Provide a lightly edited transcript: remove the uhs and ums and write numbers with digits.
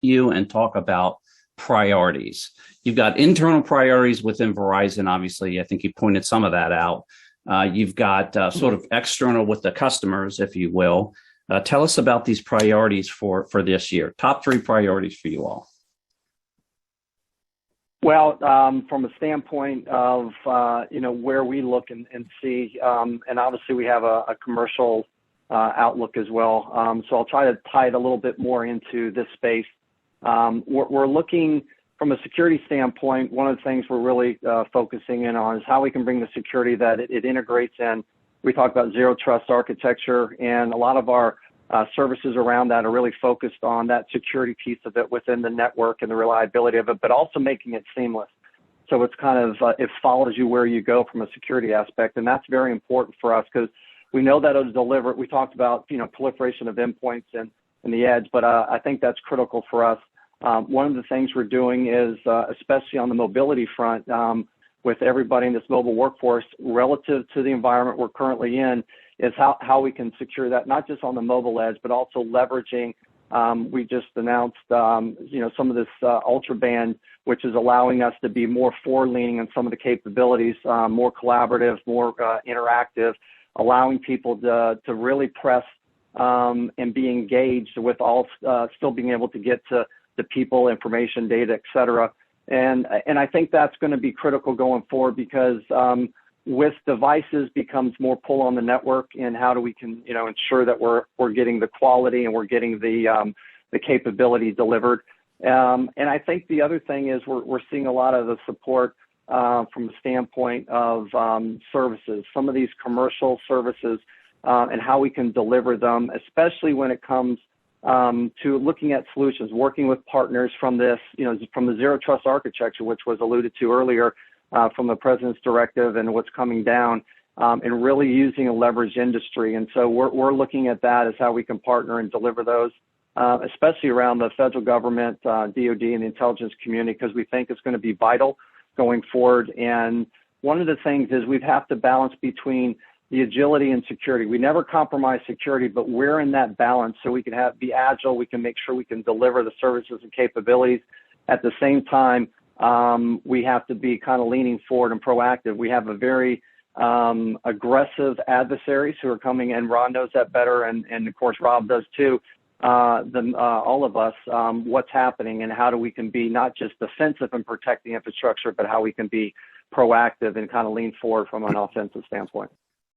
you and talk about priorities. You've got internal priorities within Verizon, obviously. I think you pointed some of that out. You've got sort of external with the customers, if you will. Tell us about these priorities for this year. Top three priorities for you all. Well, from a standpoint of, where we look and see, and obviously we have a commercial outlook as well. So I'll try to tie it a little bit more into this space. We're looking from a security standpoint. One of the things we're really focusing in on is how we can bring the security that it integrates in. We talk about zero trust architecture, and a lot of our services around that are really focused on that security piece of it within the network and the reliability of it, but also making it seamless. So it's kind of, it follows you where you go from a security aspect. And that's very important for us because we know that it'll deliver. We talked about, proliferation of endpoints and the edge, but I think that's critical for us. One of the things we're doing is, especially on the mobility front, with everybody in this mobile workforce relative to the environment we're currently in, is how we can secure that, not just on the mobile edge, but also leveraging. We just announced, some of this ultra band, which is allowing us to be more forward-leaning in some of the capabilities, more collaborative, more interactive, allowing people to really press and be engaged with all, still being able to get to the people, information, data, et cetera. And I think that's going to be critical going forward because with devices becomes more pull on the network, and how do we can ensure that we're getting the quality and we're getting the capability delivered. And I think the other thing is we're seeing a lot of the support from the standpoint of services, some of these commercial services, and how we can deliver them, especially when it comes to looking at solutions, working with partners from this, from the zero trust architecture, which was alluded to earlier from the president's directive and what's coming down, and really using a leveraged industry. And so we're looking at that as how we can partner and deliver those, especially around the federal government, DoD, and the intelligence community, because we think it's going to be vital going forward. And one of the things is we have to balance between the agility and security. We never compromise security, but we're in that balance so we can be agile. We can make sure we can deliver the services and capabilities. At the same time, we have to be kind of leaning forward and proactive. We have a very aggressive adversaries who are coming, and Ron knows that better, and of course Rob does too, than all of us, what's happening and how we can be not just defensive and protect the infrastructure, but how we can be proactive and kind of lean forward from an offensive standpoint.